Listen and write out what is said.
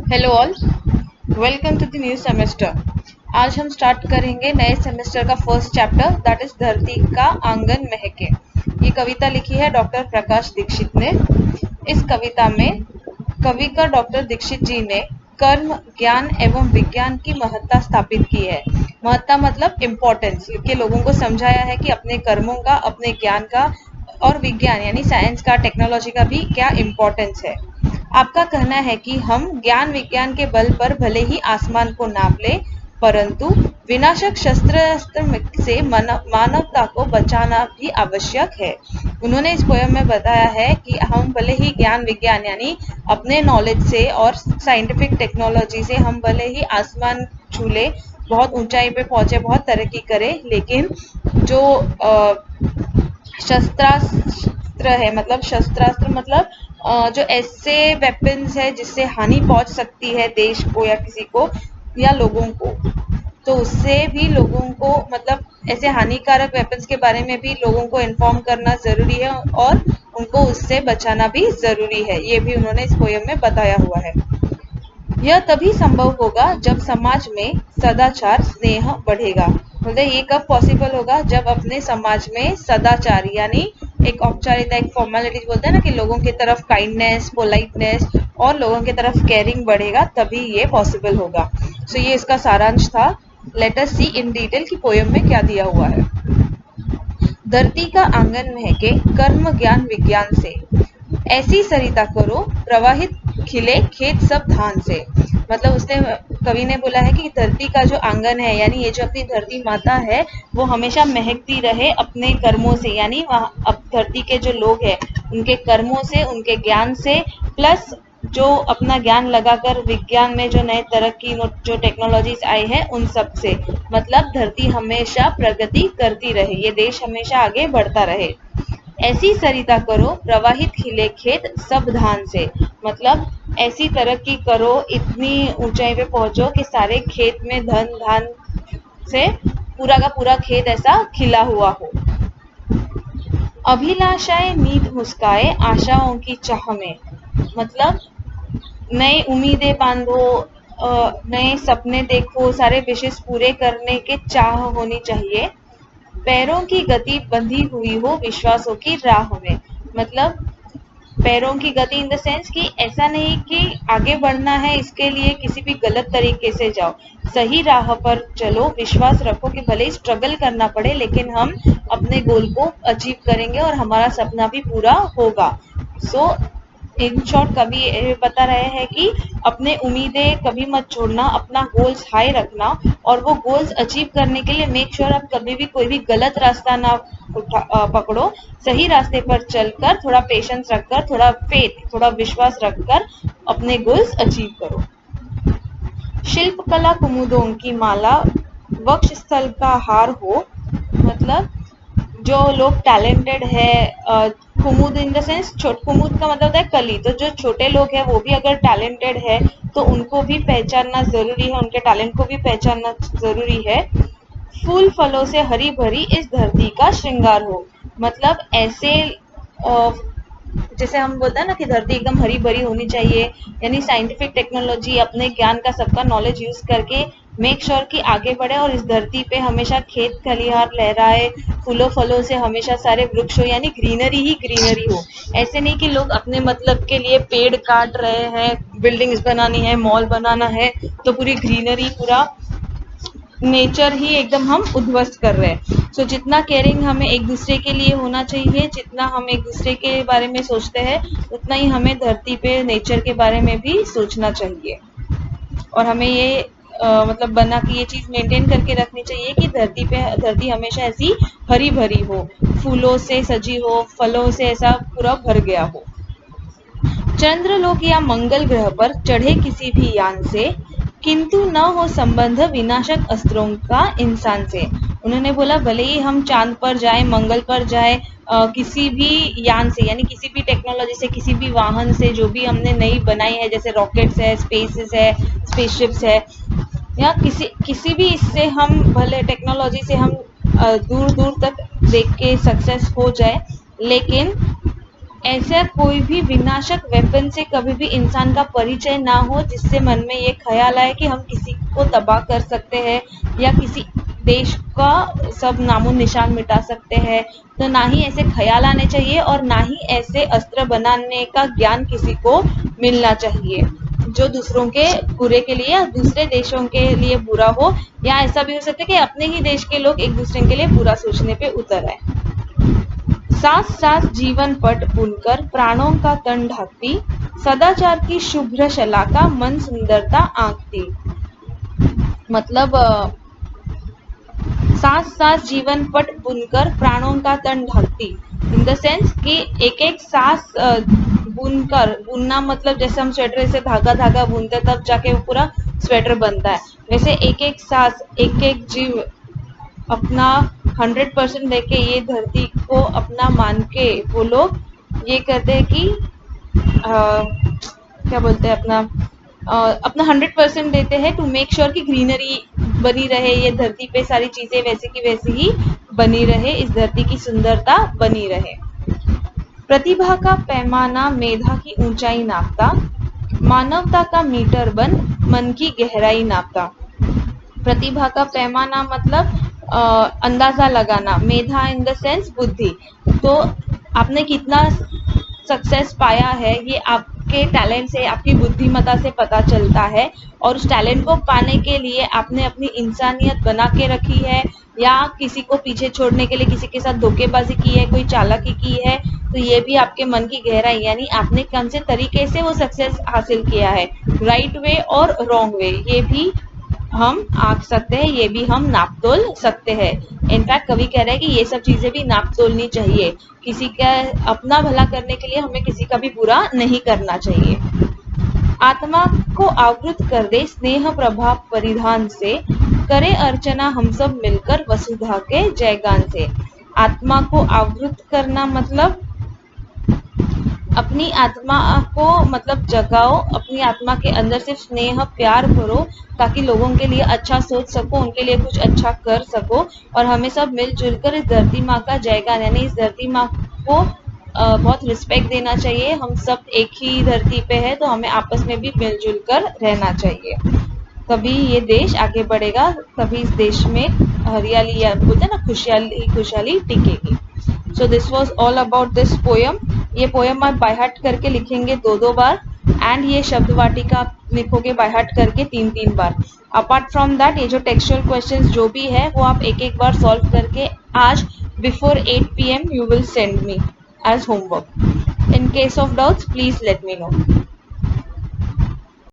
Hello all, welcome to the new semester. आज हम start करेंगे नए सेमेस्टर का फर्स्ट चैप्टर, दैट इज धरती का आंगन महके। ये कविता लिखी है डॉक्टर प्रकाश दीक्षित ने। इस कविता में कवि का डॉक्टर दीक्षित जी ने कर्म, ज्ञान एवं विज्ञान की महत्ता स्थापित की है। महत्ता मतलब इम्पोर्टेंस के लोगों को समझाया है कि अपने कर्मों का, अपने ज्ञान का और विज्ञान यानी साइंस का, टेक्नोलॉजी का भी क्या इम्पोर्टेंस है। आपका कहना है कि हम ज्ञान विज्ञान के बल पर भले ही आसमान को नाप ले, परंतु विनाशक शस्त्र से मानवता को बचाना भी आवश्यक है। उन्होंने इस पोयम में बताया है कि हम भले ही ज्ञान विज्ञान यानी अपने नॉलेज से और साइंटिफिक टेक्नोलॉजी से हम भले ही आसमान छू ले, बहुत ऊंचाई पे पहुंचे, बहुत तरक्की करे, लेकिन जो शस्त्रास्त्र है, मतलब शस्त्रास्त्र मतलब जो ऐसे वेपन्स है जिससे हानि पहुंच सकती है देश को या किसी को या लोगों को, तो उससे भी लोगों को, मतलब ऐसे हानिकारक वेपन्स के बारे में भी लोगों को इन्फॉर्म करना जरूरी है और उनको उससे बचाना भी जरूरी है। ये भी उन्होंने इस पोयम में बताया हुआ है। यह तभी संभव होगा जब समाज में सदाचार स्नेह बढ़ेगा। मतलब ये कब पॉसिबल होगा? जब अपने समाज में सदाचार यानी एक औपचारिकता, एक फॉर्मेलिटीज बोलते हैं ना, कि लोगों की तरफ काइंडनेस, पोलाइटनेस और लोगों की तरफ केयरिंग बढ़ेगा, तभी ये पॉसिबल होगा। सो ये इसका सारांश था। Let us see in detail कि पोयम में क्या दिया हुआ है। धरती का आंगन महके कर्म ज्ञान विज्ञान से, ऐसी सरिता करो प्रवाहित खिले खेत सब धान से। मतलब उसने, कवि ने बोला है कि धरती का जो आंगन है यानी ये जो अपनी धरती माता है, वो हमेशा महकती रहे अपने कर्मों से, यानी वहाँ अब धरती के जो लोग हैं उनके कर्मों से, उनके ज्ञान से, प्लस जो अपना ज्ञान लगाकर विज्ञान में जो नए तरक्की जो टेक्नोलॉजीज आई है उन सब से। मतलब धरती हमेशा प्रगति करती रहे, ये देश हमेशा आगे बढ़ता रहे। ऐसी सरिता करो प्रवाहित खिले खेत सब धान से। मतलब ऐसी तरक्की करो, इतनी ऊंचाई पे पहुंचो कि सारे खेत में धन धान से पूरा का पूरा खेत ऐसा खिला हुआ हो। अभिलाषाएं नीत मुस्काए आशाओं की चाह में। मतलब नई उम्मीदें बांधो, नए सपने देखो, सारे विशेष पूरे करने के चाह होनी चाहिए। पैरों की गति बंधी हुई हो विश्वासों की राह में। मतलब पैरों की गति इन द सेंस कि ऐसा नहीं कि आगे बढ़ना है इसके लिए किसी भी गलत तरीके से जाओ, सही राह पर चलो, विश्वास रखो कि भले ही स्ट्रगल करना पड़े लेकिन हम अपने गोल को अचीव करेंगे और हमारा सपना भी पूरा होगा। सो इन शॉर्ट कवि ये बता रहे हैं कि अपने उम्मीदें कभी मत छोड़ना, अपना गोल्स हाई रखना और वो गोल्स अचीव करने के लिए मेक श्योर आप कभी भी कोई भी गलत रास्ता ना पकड़ो। सही रास्ते पर चलकर, थोड़ा पेशेंस रखकर, थोड़ा फेथ, थोड़ा विश्वास रखकर अपने गोल्स अचीव करो। शिल्पकला कुमुदों की माला वक्ष स्थल का हार हो। मतलब जो लोग टैलेंटेड है, कुमुद इन द सेंस, कुमुद का मतलब है कली, तो जो छोटे लोग हैं वो भी अगर टैलेंटेड है तो उनको भी पहचानना जरूरी है, उनके टैलेंट को भी पहचानना जरूरी है। फूल फलों से हरी भरी इस धरती का श्रृंगार हो। मतलब ऐसे जैसे हम बोलते हैं ना कि धरती एकदम हरी भरी होनी चाहिए, यानी साइंटिफिक टेक्नोलॉजी, अपने ज्ञान का, सबका नॉलेज यूज करके मेक श्योर कि आगे बढ़े और इस धरती पे हमेशा खेत खलिहान लहराए, फूलों फलों से हमेशा सारे वृक्ष हो, यानी ग्रीनरी ही ग्रीनरी हो। ऐसे नहीं कि लोग अपने मतलब के लिए पेड़ काट रहे हैं, बिल्डिंग्स बनानी है, मॉल बनाना है, तो पूरी ग्रीनरी, पूरा नेचर ही एकदम हम उध्वस्त कर रहे हैं। सो जितना केयरिंग हमें एक दूसरे के लिए होना चाहिए, जितना हम एक दूसरे के बारे में सोचते हैं, उतना ही हमें धरती पे नेचर के बारे में भी सोचना चाहिए। और हमें ये मतलब बना के ये चीज मेंटेन करके रखनी चाहिए कि धरती हमेशा ऐसी हरी भरी हो, फूलों से सजी हो, फलों से ऐसा पूरा भर गया हो। चंद्रलोक या मंगल ग्रह पर चढ़े किसी भी यान से, किंतु न हो संबंध विनाशक अस्त्रों का इंसान से। उन्होंने बोला भले ही हम चांद पर जाए, मंगल पर जाए, किसी भी यान से यानी किसी भी टेक्नोलॉजी से, किसी भी वाहन से जो भी हमने नई बनाई है, जैसे रॉकेट्स है, स्पेसेस है, स्पेसशिप्स है, या किसी किसी भी इससे हम भले टेक्नोलॉजी से हम दूर दूर तक देख के सक्सेस हो जाए, लेकिन ऐसा कोई भी विनाशक वेपन से कभी भी इंसान का परिचय ना हो जिससे मन में ये ख्याल आए कि हम किसी को तबाह कर सकते हैं या किसी देश का सब नामो निशान मिटा सकते हैं। तो ना ही ऐसे ख्याल आने चाहिए और ना ही ऐसे अस्त्र बनाने का ज्ञान किसी को मिलना चाहिए जो दूसरों के बुरे के लिए या दूसरे देशों के लिए बुरा हो, या ऐसा भी हो सकता है कि अपने ही देश के लोग एक दूसरे के लिए बुरा सोचने पे उतर आए। साथ साथ जीवन पट बुनकर प्राणों का तन ढकती, सदाचार की शुभ्र शलाका मन सुंदरता आंकती। मतलब साथ साथ जीवन पट बुनकर प्राणों का तन ढकती, इन द सेंस कि एक एक सांस बुनकर, बुनना मतलब जैसे हम स्वेटर से धागा धागा बुनते तब जाके वो पूरा स्वेटर बनता है, वैसे एक एक सांस एक एक जीव अपना 100% देके ये धरती को अपना मान के वो लोग ये कहते हैं कि क्या बोलते हैं अपना 100% देते हैं टू मेक श्योर कि ग्रीनरी बनी रहे, ये धरती पे सारी चीजें वैसे की वैसी ही बनी रहे, इस धरती की सुंदरता बनी रहे। प्रतिभा का पैमाना मेधा की ऊंचाई नापता, मानवता का मीटर बन मन की गहराई नापता। प्रतिभा का पैमाना मतलब अंदाजा लगाना, मेधा इन द सेंस बुद्धि। तो आपने कितना सक्सेस पाया है ये आपके टैलेंट से, आपकी बुद्धिमत्ता से पता चलता है, और उस टैलेंट को पाने के लिए आपने अपनी इंसानियत बना के रखी है या किसी को पीछे छोड़ने के लिए किसी के साथ धोखेबाजी की है, कोई चालाकी की है, तो ये भी आपके मन की गहराई, यानी आपने कौन से तरीके से वो सक्सेस हासिल किया है, राइट वे और रॉन्ग वे, ये भी हम आंक सकते हैं, ये भी हम नाप तोल सकते हैं। इनफैक्ट कवि कह रहे हैं कि ये सब चीजें भी नाप तोलनी चाहिए, किसी का अपना भला करने के लिए हमें किसी का भी बुरा नहीं करना चाहिए। आत्मा को आवृत कर दे स्नेह प्रभाव परिधान से, करे अर्चना हम सब मिलकर वसुधा के जयगान से। आत्मा को आवृत करना मतलब अपनी आत्मा को मतलब जगाओ, अपनी आत्मा के अंदर सिर्फ स्नेह प्यार भरो ताकि लोगों के लिए अच्छा सोच सको, उनके लिए कुछ अच्छा कर सको, और हमें सब मिलजुल कर इस धरती माँ का जयगान, यानी इस धरती माँ को बहुत रिस्पेक्ट देना चाहिए। हम सब एक ही धरती पे है तो हमें आपस में भी मिलजुल कर रहना चाहिए, तभी ये देश आगे बढ़ेगा, तभी इस देश में हरियाली या बोलते हैं ना खुशहाली खुशहाली टिकेगी। So this was all about this poem. ये पोयम आप बाय हार्ट करके लिखेंगे 2-2 बार, एंड ये शब्द वाटिका आप लिखोगे बाय हार्ट करके 3-3 बार। अपार्ट फ्रॉम दैट ये जो टेक्सचुअल क्वेश्चंस जो भी है वो आप एक एक बार सॉल्व करके आज before 8 PM you will send me as homework. In case of doubts please let me no.